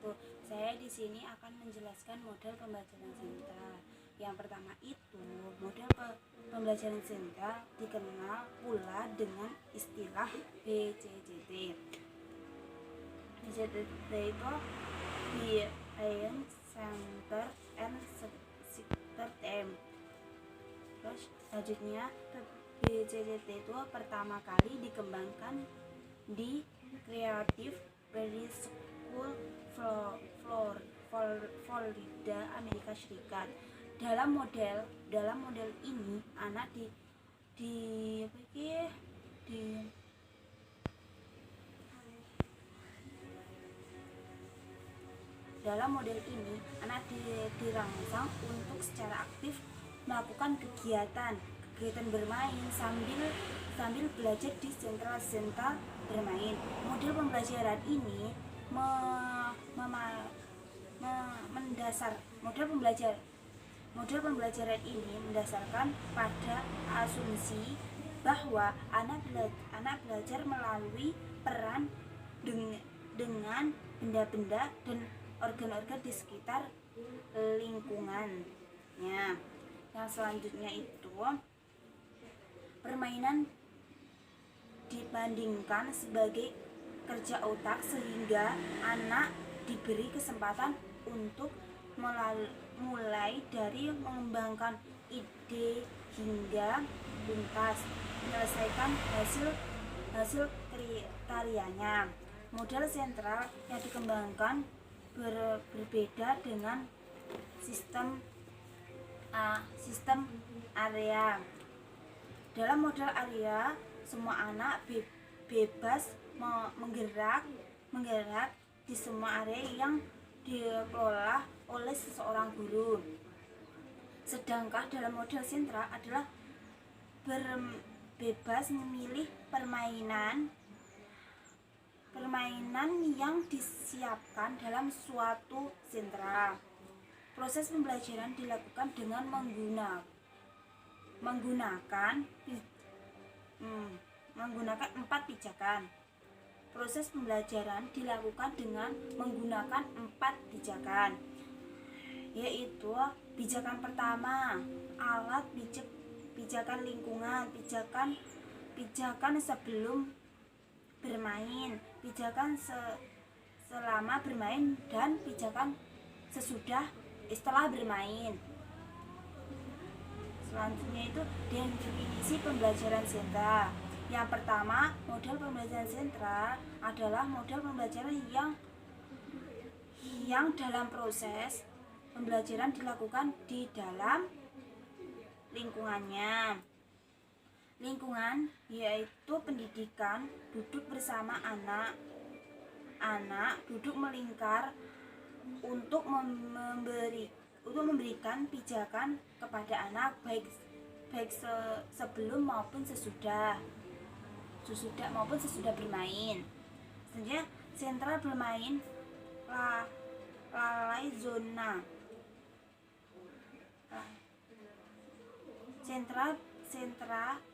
wabarakatuh. Saya di sini akan menjelaskan model pembelajaran sentra. Yang pertama itu, model pembelajaran sentra dikenal pula dengan istilah BCCT. BCCT itu Behind Center and Sector Theme. Terus selanjutnya BCCT itu pertama kali dikembangkan di Creative Prairie School, Florida, Amerika Serikat. Dalam model ini anak dalam model ini anak dirangsang untuk secara aktif melakukan kegiatan bermain sambil belajar di sentra bermain. Model pembelajaran ini model pembelajaran ini mendasarkan pada asumsi bahwa anak belajar melalui peran dengan benda-benda dan organ-organ di sekitar lingkungannya. Yang selanjutnya itu permainan dibandingkan sebagai kerja otak, sehingga anak diberi kesempatan untuk mulai dari mengembangkan ide hingga tuntas menyelesaikan hasil karyanya. Model sentral yang dikembangkan berbeda dengan sistem area. Dalam model area, semua anak bebas menggerak di semua area yang dikelola oleh seseorang guru. Sedangkan dalam model sentra adalah bebas memilih permainan yang disiapkan dalam suatu sentra. Proses pembelajaran dilakukan dengan menggunakan 4 pijakan. Proses pembelajaran dilakukan dengan menggunakan 4 pijakan, yaitu pijakan pertama, alat, pijakan lingkungan, pijakan sebelum bermain, pijakan selama bermain, dan pijakan setelah bermain. Selanjutnya itu definisi pembelajaran sentra. Yang pertama, model pembelajaran sentra adalah model pembelajaran yang dalam proses pembelajaran dilakukan di dalam lingkungannya. Lingkungan yaitu pendidikan, duduk bersama anak duduk melingkar untuk memberikan pijakan kepada anak baik sebelum maupun sesudah bermain. Selanjutnya, sentra bermain lalai zona. Sentra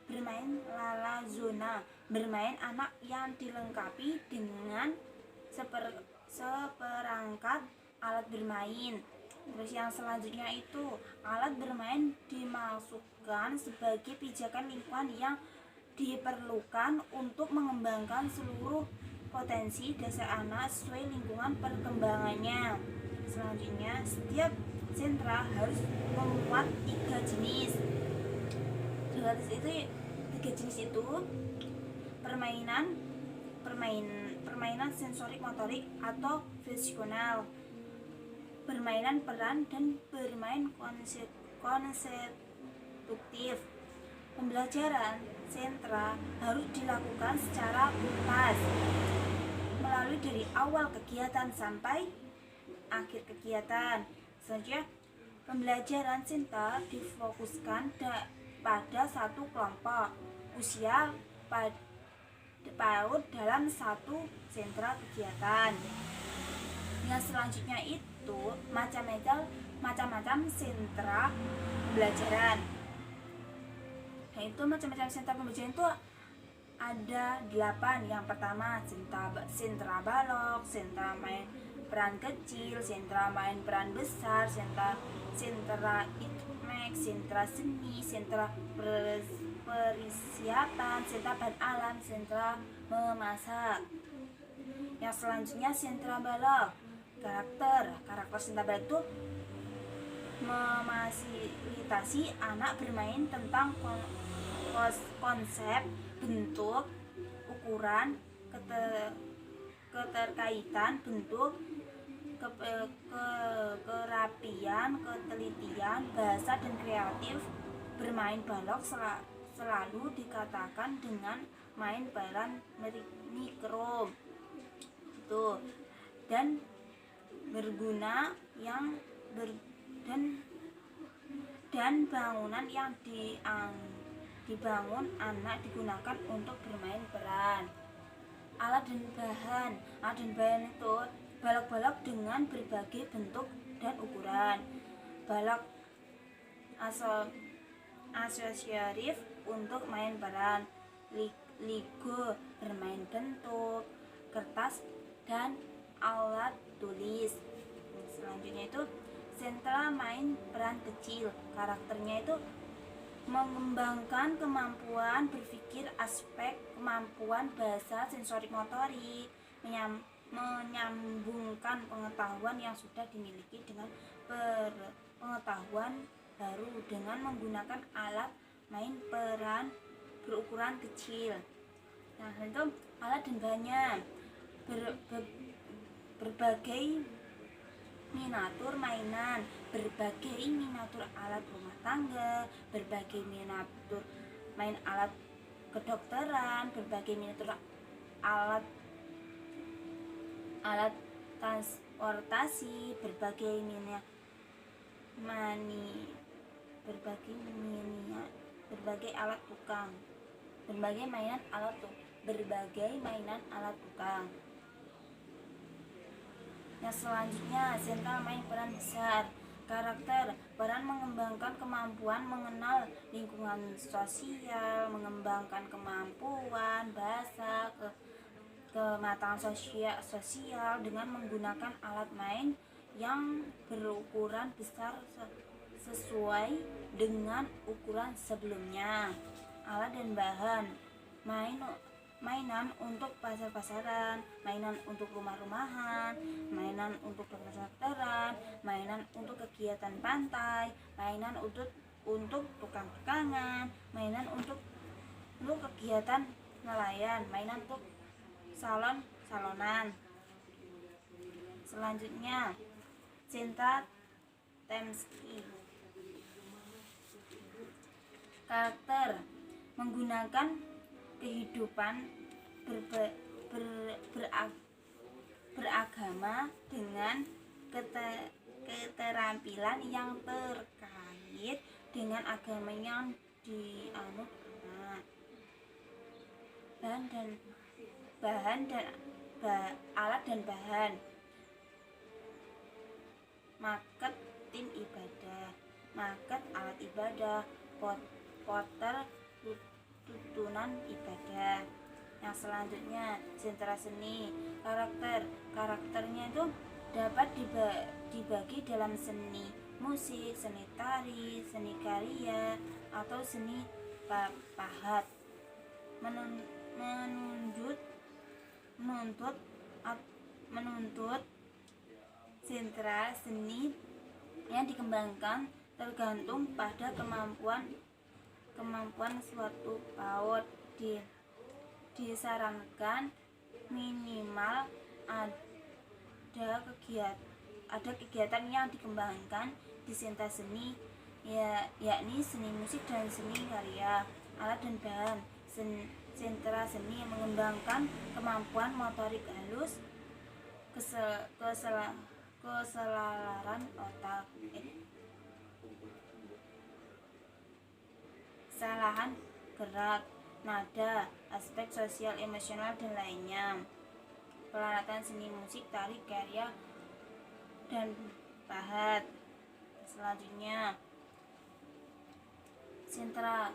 bermain lala zona, bermain anak yang dilengkapi dengan seperangkat alat bermain. Terus yang selanjutnya itu alat bermain dimasukkan sebagai pijakan lingkungan yang diperlukan untuk mengembangkan seluruh potensi dasar anak sesuai lingkungan perkembangannya. Selanjutnya, setiap sentra harus memuat 3 jenis. Tiga jenis itu permainan sensorik motorik atau fungsional, permainan peran, dan bermain konseptutif. Pembelajaran sentra harus dilakukan secara tuntas melalui dari awal kegiatan sampai akhir kegiatan. Selanjutnya, pembelajaran sentra difokuskan pada satu kelompok usia PAUD dalam satu sentra kegiatan. Yang selanjutnya itu macam-macam sentra pembelajaran. Nah, itu macam-macam sentra pembelajaran itu ada 8. Yang pertama sentra balok, sentra peran kecil, sentra main peran besar, sentra itmek, sentra seni, sentra persiapan, sentra bahan alam, sentra memasak. Yang selanjutnya sentra balok. Karakter sentra balok itu memfasilitasi anak bermain tentang konsep, bentuk, ukuran, keterkaitan bentuk, kerapian, ketelitian, bahasa dan kreatif. Bermain balok selalu dikatakan dengan main peran mikro itu, dan berguna yang dan bangunan yang dibangun anak digunakan untuk bermain peran. Alat dan bahan itu balok-balok dengan berbagai bentuk dan ukuran. Balok asosiatif untuk main peran, Lego bermain bentuk, kertas dan alat tulis. Selanjutnya itu sentra main peran kecil. Karakternya itu mengembangkan kemampuan berpikir, aspek kemampuan bahasa, sensorik motorik, menyambungkan pengetahuan yang sudah dimiliki dengan pengetahuan baru dengan menggunakan alat main peran berukuran kecil. Nah, itu alat dan bahannya berbagai miniatur mainan, berbagai miniatur alat rumah tangga, berbagai miniatur main alat kedokteran, berbagai miniatur alat transportasi, berbagai alat tukang, berbagai mainan alat tukang. Yang selanjutnya sentra main peran besar. Karakter peran mengembangkan kemampuan mengenal lingkungan sosial, mengembangkan kemampuan bahasa, kematangan sosial dengan menggunakan alat main yang berukuran besar sesuai dengan ukuran sebelumnya. Alat dan bahan mainan untuk pasar-pasaran, mainan untuk rumah-rumahan, mainan untuk dokter-dokteran, mainan untuk kegiatan pantai, mainan untuk tukang-tukangan, mainan untuk kegiatan nelayan, mainan untuk salon-salonan. Selanjutnya sentra Temski. Karakter menggunakan kehidupan beragama dengan keterampilan yang terkait dengan agama yang dianut anak. Alat dan bahan maket tim ibadah, maket alat ibadah, potter tuntunan ibadah. Yang selanjutnya sentra seni. Karakternya itu dapat dibagi dalam seni musik, seni tari, seni karya, atau seni pahat. Menuntut sentra seni yang dikembangkan tergantung pada kemampuan suatu PAUD. Disarankan minimal ada kegiatan yang dikembangkan di sentra seni, yakni seni musik dan seni karya. Alat dan bahan sentra seni mengembangkan kemampuan motorik halus, keselarasan otak, kesalahan gerak, nada, aspek sosial, emosional, dan lainnya. Peralatan seni musik, tari, karya, dan pahat. Selanjutnya sentra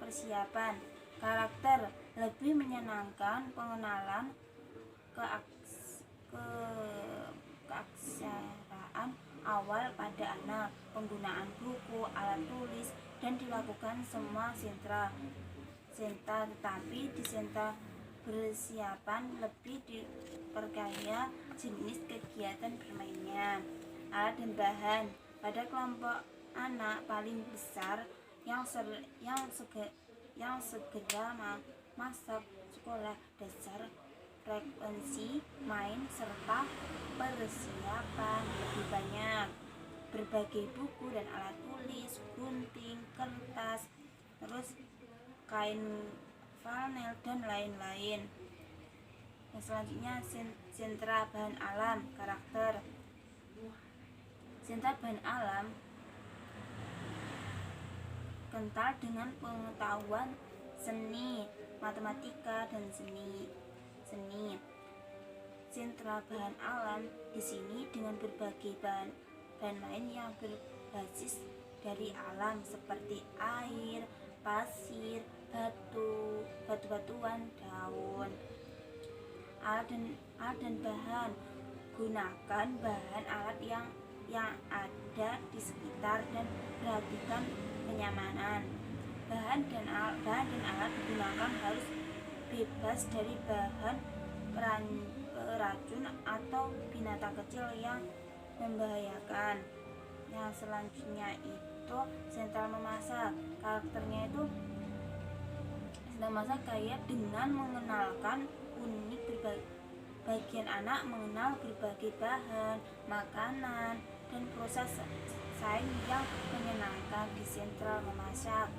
persiapan. Karakter lebih menyenangkan pengenalan keaksaraan awal pada anak, penggunaan buku, alat tulis, dan dilakukan semua sentra, tetapi di sentra persiapan lebih diperkaya jenis kegiatan bermainnya. Alat dan bahan pada kelompok anak paling besar yang segera masuk sekolah dasar, frekuensi main serta persiapan lebih banyak. Berbagai buku dan alat tulis, gunting, kertas, terus kain flanel dan lain-lain. Yang selanjutnya sentra bahan alam, karakter. Sentra bahan alam kental dengan pengetahuan seni, matematika, dan seni. Sentra bahan alam di sini dengan berbagai bahan lain yang berbasis dari alam seperti air, pasir, batu-batuan, daun. Alat dan bahan, gunakan bahan alat yang ada di sekitar dan perhatikan kenyamanan. Bahan dan alat digunakan harus bebas dari bahan beracun atau binatang kecil yang membahayakan. Yang selanjutnya itu sentra memasak. Karakternya itu sentra memasak kaya dengan mengenalkan unik bagian anak mengenal berbagai bahan, makanan, dan proses sains yang menyenangkan di sentra memasak.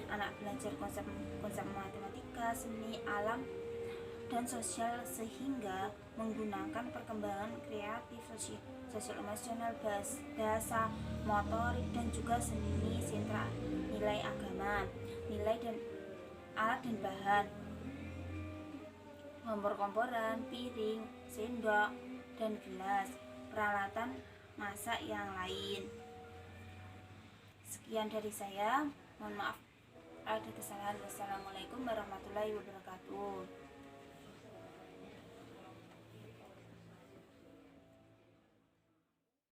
Anak belajar konsep matematika, seni, alam, dan sosial sehingga menggunakan perkembangan kreatif, sosial emosional, bahasa, motorik, dan juga seni. Sentra nilai agama, nilai dan alat dan bahan, kompor-komporan, piring, sendok, dan gelas, peralatan masak yang lain. Sekian dari saya, mohon maaf ada kesalahan. Wassalamualaikum warahmatullahi wabarakatuh.